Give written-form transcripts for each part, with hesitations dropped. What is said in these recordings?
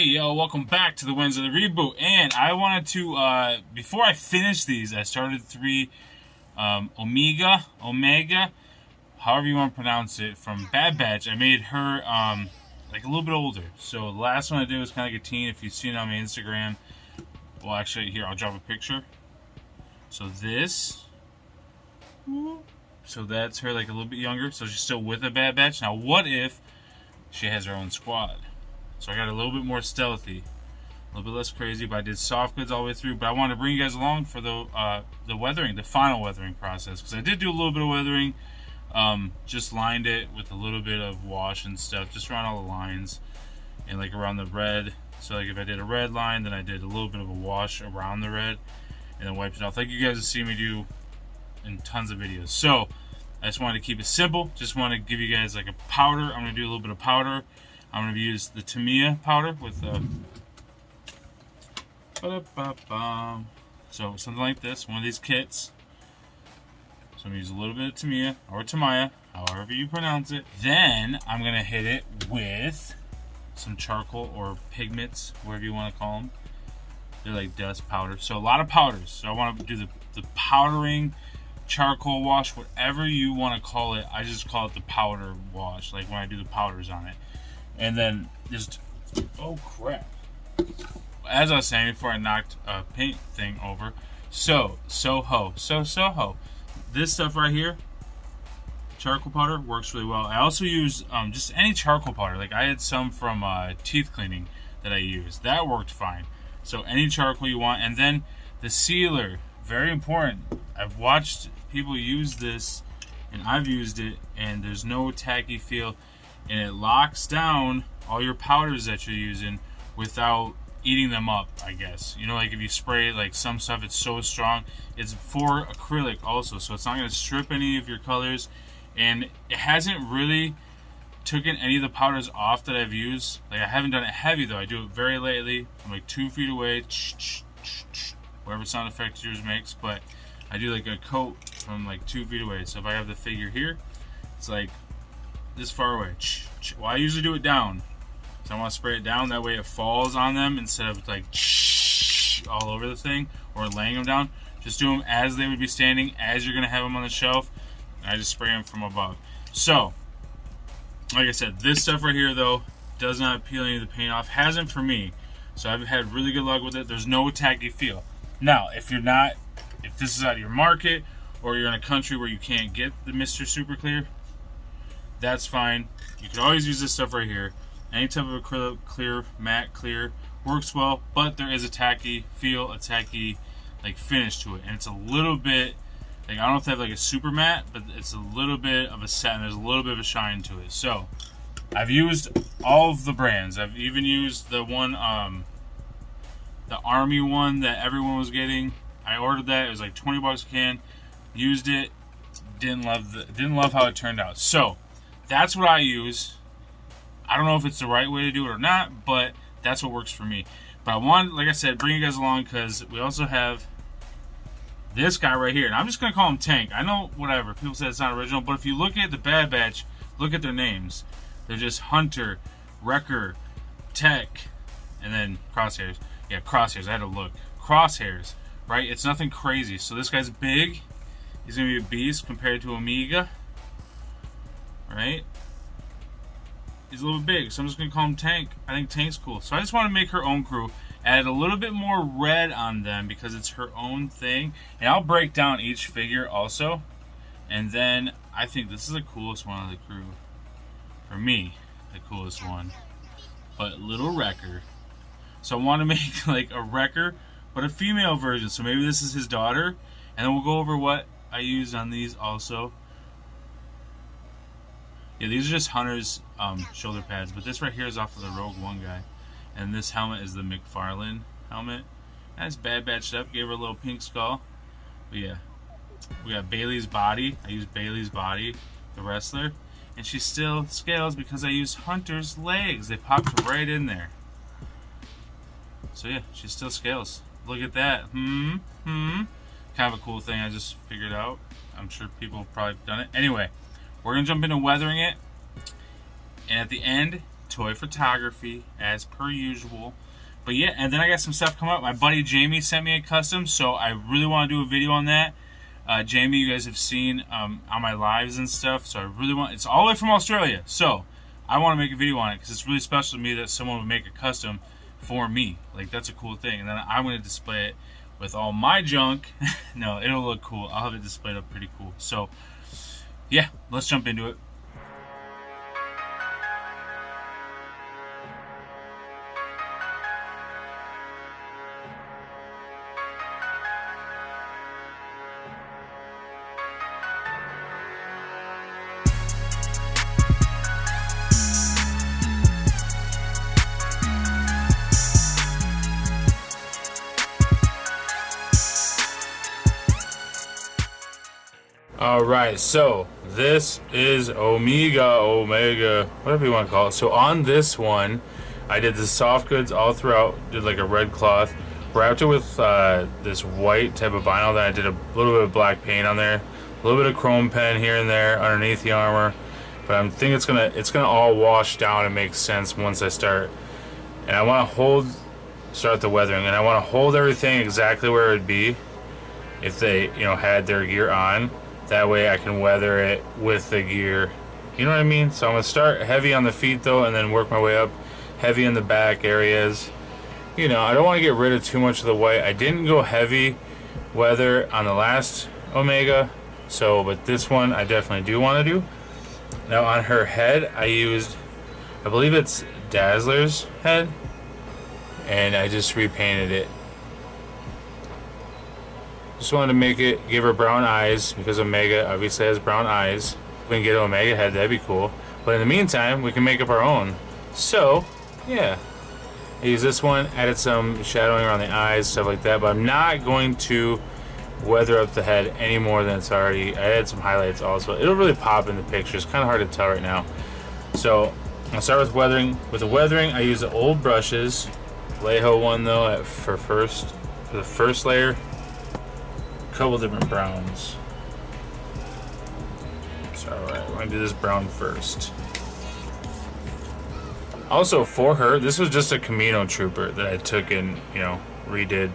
Hey yo, welcome back to the Wentzillah reboot. And I wanted to, before I finish these, I started 3 Omega, however you want to pronounce it, from Bad Batch. I made her like a little bit older. So the last one I did was kind of like a teen. If you've seen it on my Instagram, well, actually, here, I'll drop a picture. So this, so that's her like a little bit younger. So she's still with the Bad Batch. Now, what if she has her own squad? So I got a little bit more stealthy, a little bit less crazy, but I did soft goods all the way through. But I wanted to bring you guys along for the weathering, the final weathering process, because I did do a little bit of weathering. Just lined it with a little bit of wash and stuff, just around all the lines and like around the red. So like if I did a red line, then I did a little bit of a wash around the red and then wiped it off, like you guys have seen me do in tons of videos. So I just wanted to keep it simple. Just want to give you guys like a powder. I'm going to do a little bit of powder. I'm going to use the Tamiya powder with so something like this, one of these kits. So I'm going to use a little bit of Tamiya or Tamiya, however you pronounce it. Then I'm going to hit it with some charcoal or pigments, whatever you want to call them. They're like dust powder. So a lot of powders. So I want to do the powdering, charcoal wash, whatever you want to call it. I just call it the powder wash, like when I do the powders on it. And then just, oh crap. As I was saying before I knocked a paint thing over. Soho. This stuff right here, charcoal powder, works really well. I also use just any charcoal powder. Like I had some from teeth cleaning that I used. That worked fine. So any charcoal you want. And then the sealer, very important. I've watched people use this and I've used it and there's no tacky feel. And it locks down all your powders that you're using without eating them up, I guess. You know, like if you spray like some stuff, it's so strong. It's for acrylic also, so it's not going to strip any of your colors. And it hasn't really taken any of the powders off that I've used. Like I haven't done it heavy though. I do it very lightly. I'm like 2 feet away, whatever sound effect yours makes. But I do like a coat from like 2 feet away. So if I have the figure here, it's like this far away. Well, I usually do it down. So I want to spray it down, that way it falls on them instead of like all over the thing or laying them down. Just do them as they would be standing, as you're going to have them on the shelf. I just spray them from above. So, like I said, this stuff right here though does not peel any of the paint off. Hasn't for me. So I've had really good luck with it. There's no tacky feel. Now, if this is out of your market or you're in a country where you can't get the Mr. Super Clear, that's fine. You can always use this stuff right here. Any type of acrylic clear, matte clear, works well, but there is a tacky feel, a tacky like finish to it. And it's a little bit, like I don't know if they have like a super matte, but it's a little bit of a set and there's a little bit of a shine to it. So I've used all of the brands. I've even used the one, the Army one that everyone was getting. I ordered that, it was like 20 bucks a can. Used it, didn't love how it turned out. So that's what I use. I don't know if it's the right way to do it or not, but that's what works for me. But I want, like I said, bring you guys along because we also have this guy right here. And I'm just going to call him Tank. I know, whatever. People say it's not original, but if you look at the Bad Batch, look at their names. They're just Hunter, Wrecker, Tech, and then Crosshairs. Yeah, Crosshairs. I had to look. Crosshairs, right? It's nothing crazy. So this guy's big. He's going to be a beast compared to Omega. Right? He's a little big, so I'm just going to call him Tank. I think Tank's cool. So I just want to make her own crew. Add a little bit more red on them because it's her own thing. And I'll break down each figure also. And then I think this is the coolest one of the crew. For me, the coolest one. But little Wrecker. So I want to make like a Wrecker, but a female version. So maybe this is his daughter. And then we'll go over what I use on these also. Yeah, these are just Hunter's shoulder pads, but this right here is off of the Rogue One guy. And this helmet is the McFarlane helmet. That's Bad Batched up, gave her a little pink skull. But yeah, we got Bailey's body. I use Bailey's body, the wrestler. And she still scales because I used Hunter's legs. They popped right in there. So yeah, she still scales. Look at that. Kind of a cool thing I just figured out. I'm sure people have probably done it. Anyway, we're going to jump into weathering it. And at the end, toy photography as per usual. But yeah, and then I got some stuff coming up. My buddy Jamie sent me a custom, so I really want to do a video on that. Jamie, you guys have seen on my lives and stuff, so I really want, it's all the way from Australia, so I want to make a video on it because it's really special to me that someone would make a custom for me. Like, that's a cool thing. And then I'm going to display it with all my junk. No, it'll look cool. I'll have it displayed up pretty cool. So yeah, let's jump into it. Alright, so this is Omega, whatever you want to call it. So on this one, I did the soft goods all throughout, did like a red cloth, wrapped it with this white type of vinyl, then I did a little bit of black paint on there, a little bit of chrome pen here and there underneath the armor, but I'm thinking it's gonna all wash down and make sense once I start. And I want to start the weathering, and I want to hold everything exactly where it would be if they, you know, had their gear on. That way I can weather it with the gear. You know what I mean? So I'm going to start heavy on the feet though, and then work my way up heavy in the back areas. You know, I don't want to get rid of too much of the white. I didn't go heavy weather on the last Omega, so but this one I definitely do want to do. Now on her head, I used, I believe it's Dazzler's head, and I just repainted it. Just wanted to make it, give her brown eyes, because Omega obviously has brown eyes. If we can get an Omega head, that'd be cool. But in the meantime, we can make up our own. So, yeah. I used this one, added some shadowing around the eyes, stuff like that, but I'm not going to weather up the head any more than it's already. I added some highlights also. It'll really pop in the picture. It's kind of hard to tell right now. So, I'll start with weathering. With the weathering, I use the old brushes. Leho one though, for the first layer. Couple different browns. So alright, we're gonna do this brown first. Also for her, this was just a Camino Trooper that I took and, you know, redid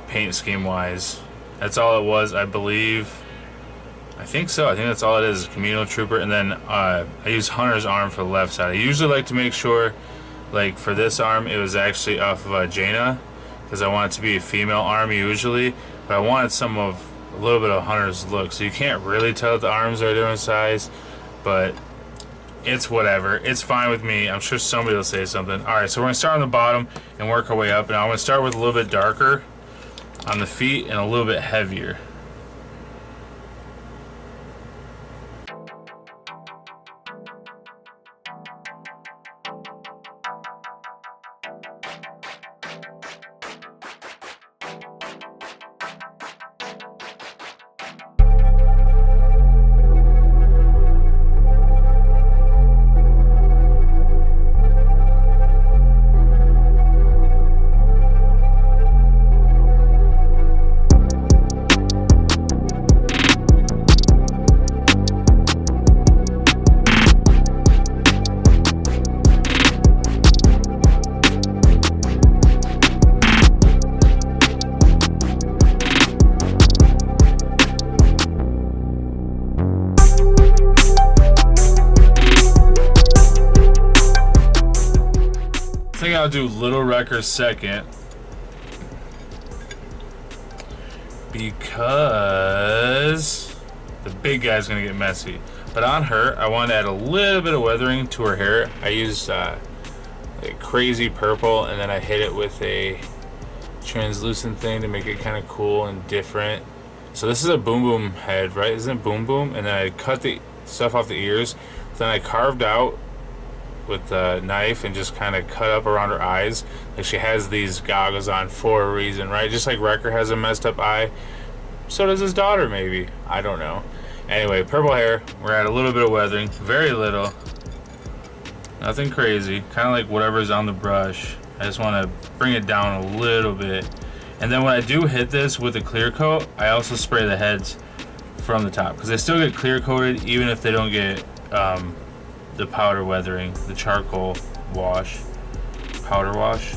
paint scheme wise. That's all it was, I believe. I think so. I think that's all it is, Camino Trooper. And then I use Hunter's arm for the left side. I usually like to make sure, like for this arm, it was actually off of Jaina, because I want it to be a female arm usually. But I wanted a little bit of Hunter's look, so you can't really tell that the arms are a different size, but it's whatever. It's fine with me. I'm sure somebody will say something. Alright, so we're going to start on the bottom and work our way up. And I'm going to start with a little bit darker on the feet and a little bit heavier. I think I'll do Little Wrecker second, because the big guy's gonna get messy. But on her, I want to add a little bit of weathering to her hair. I used a crazy purple, and then I hit it with a translucent thing to make it kind of cool and different. So this is a Boom Boom head, right? Isn't it Boom Boom? And then I cut the stuff off the ears. Then I carved out with the knife and just kind of cut up around her eyes. Like she has these goggles on for a reason, right? Just like Wrecker has a messed up eye, so does his daughter maybe. I don't know. Anyway, purple hair. We're at a little bit of weathering, very little, nothing crazy, kind of like whatever's on the brush. I just want to bring it down a little bit. And then when I do hit this with a clear coat, I also spray the heads from the top, because they still get clear coated even if they don't get the powder weathering, the charcoal wash, powder wash.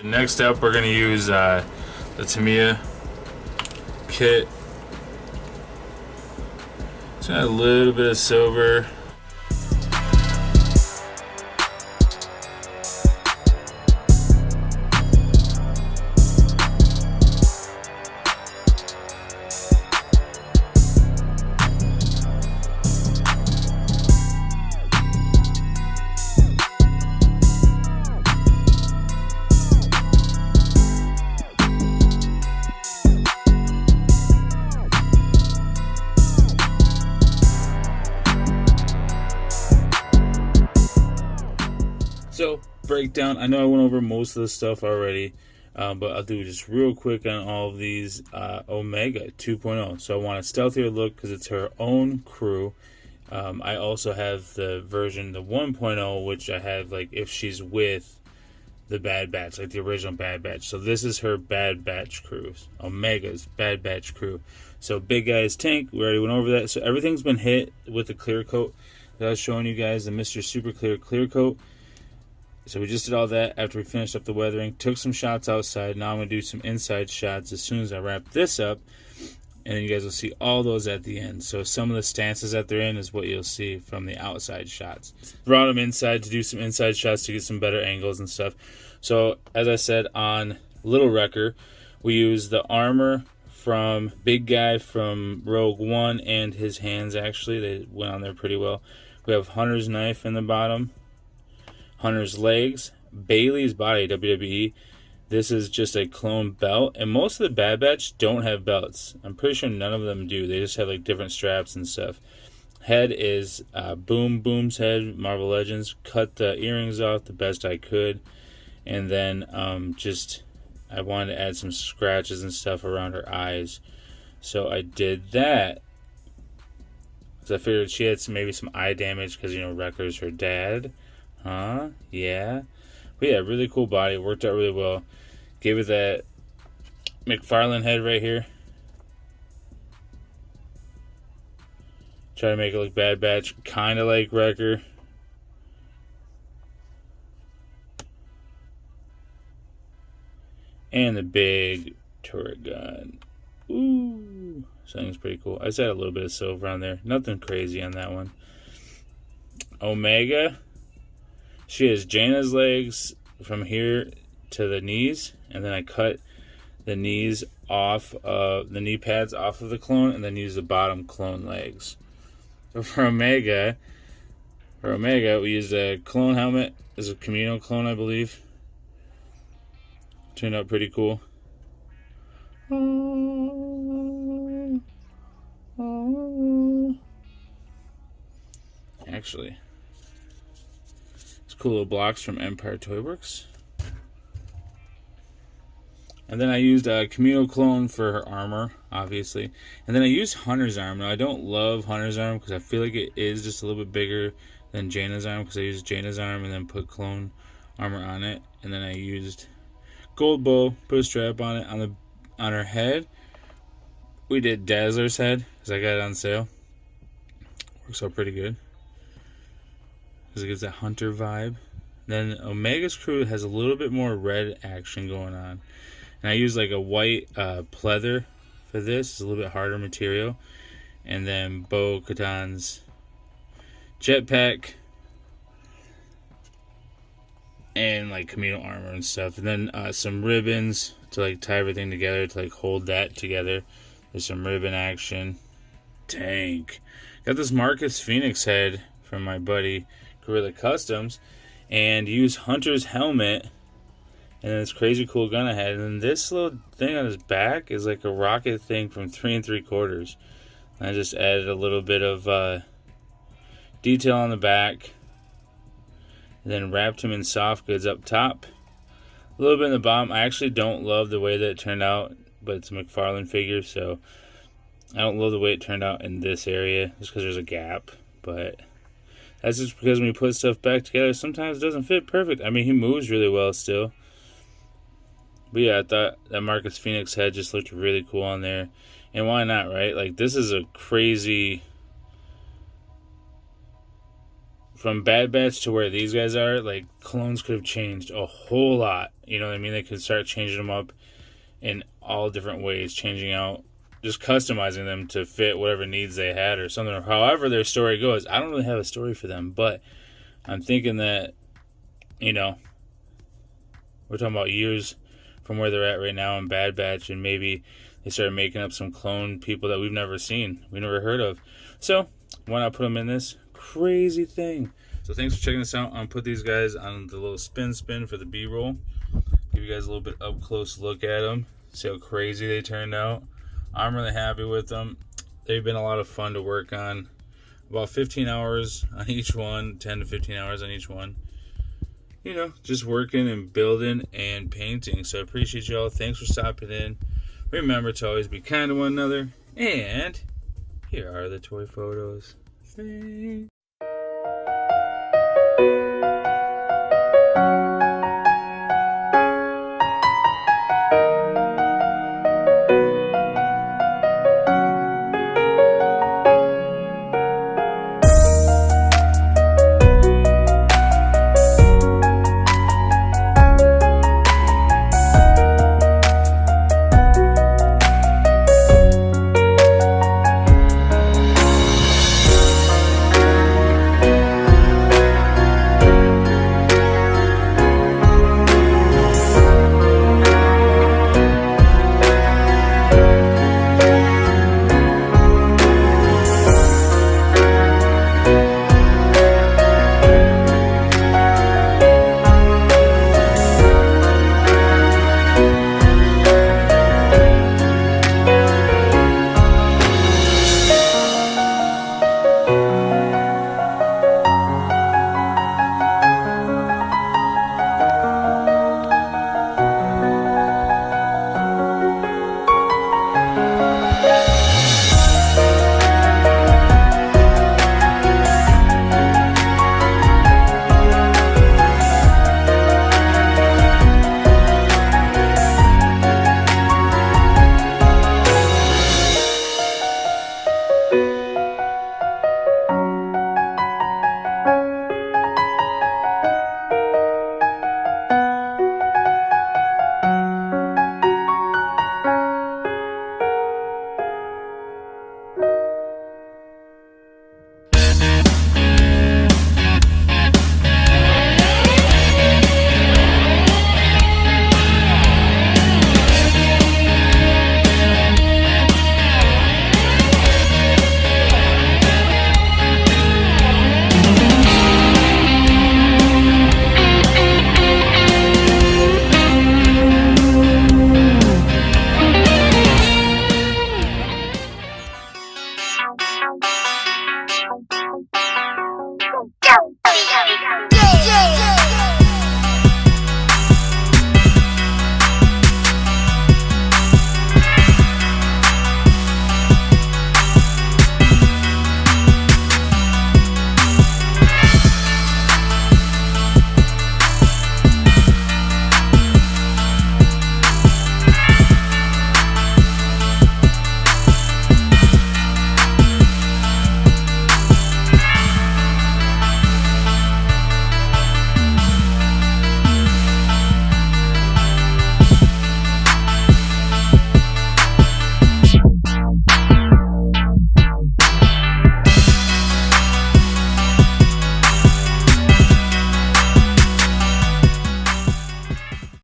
Next up, we're going to use the Tamiya kit. Just got a little bit of silver. So, breakdown. I know I went over most of the stuff already, but I'll do just real quick on all of these. Omega 2.0. So I want a stealthier look because it's her own crew. I also have the version, the 1.0, which I have like if she's with the Bad Batch, like the original Bad Batch. So this is her Bad Batch crew. Omega's Bad Batch crew. So big guy's tank. We already went over that. So everything's been hit with the clear coat that I was showing you guys, the Mr. Super clear coat. So we just did all that after we finished up the weathering. Took some shots outside. Now I'm going to do some inside shots as soon as I wrap this up. And then you guys will see all those at the end. So some of the stances that they're in is what you'll see from the outside shots. Brought them inside to do some inside shots to get some better angles and stuff. So as I said on Little Wrecker, we used the armor from Big Guy from Rogue One and his hands actually. They went on there pretty well. We have Hunter's knife in the bottom. Hunter's legs, Bailey's body, WWE. This is just a clone belt, and most of the Bad Batch don't have belts. I'm pretty sure none of them do. They just have like different straps and stuff. Head is Boom's head, Marvel Legends. Cut the earrings off the best I could, and then I wanted to add some scratches and stuff around her eyes, so I did that. So I figured she had maybe some eye damage because Wrecker's her dad. Huh? Yeah. But yeah, really cool body. Worked out really well. Gave it that McFarlane head right here. Try to make it look Bad Batch. Kind of like Wrecker. And the big turret gun. Ooh. Something's pretty cool. I just had a little bit of silver on there. Nothing crazy on that one. Omega. She has Jaina's legs from here to the knees, and then I cut the knees off of the knee pads off of the clone, and then use the bottom clone legs. So for Omega, we used a clone helmet. This is a Camino clone, I believe. Turned out pretty cool. Actually. Cool little blocks from Empire Toy Works. And then I used a Camino clone for her armor, obviously. And then I used Hunter's arm. Now I don't love Hunter's arm because I feel like it is just a little bit bigger than Jaina's arm, because I used Jaina's arm and then put clone armor on it. And then I used gold bow, put a strap on it. On the on her head, we did Dazzler's head, because I got it on sale. Works out pretty good, because it gives that hunter vibe. Then Omega's crew has a little bit more red action going on. And I use like a white pleather for this. It's a little bit harder material. And then Bo-Katan's jetpack and like Camino armor and stuff. And then some ribbons to like tie everything together, to like hold that together. There's some ribbon action. Tank. Got this Marcus Phoenix head from my buddy Gorilla Customs. And use Hunter's helmet. And this crazy cool gun I had. And then this little thing on his back is like a rocket thing from 3 3/4. I just added a little bit of detail on the back. And then wrapped him in soft goods up top. A little bit in the bottom. I actually don't love the way that it turned out. But it's a McFarlane figure. So I don't love the way it turned out in this area. Just because there's a gap. But that's just because when you put stuff back together, sometimes it doesn't fit perfect. I mean, he moves really well still. But yeah, I thought that Marcus Phoenix head just looked really cool on there. And why not, right? Like, this is a crazy... From Bad Batch to where these guys are, like, clones could have changed a whole lot. You know what I mean? They could start changing them up in all different ways. Changing out, just customizing them to fit whatever needs they had or something. Or however their story goes. I don't really have a story for them. But I'm thinking that, you know, we're talking about years from where they're at right now in Bad Batch, and maybe they started making up some clone people that we've never seen, we never heard of. So why not put them in this crazy thing? So thanks for checking this out. I'm gonna put these guys on the little spin for the B-roll. Give you guys a little bit up close look at them. See how crazy they turned out. I'm really happy with them. They've been a lot of fun to work on. About 15 hours on each one, 10 to 15 hours on each one. You know, just working and building and painting. So I appreciate y'all. Thanks for stopping in. Remember to always be kind to one another. And here are the toy photos. Thanks.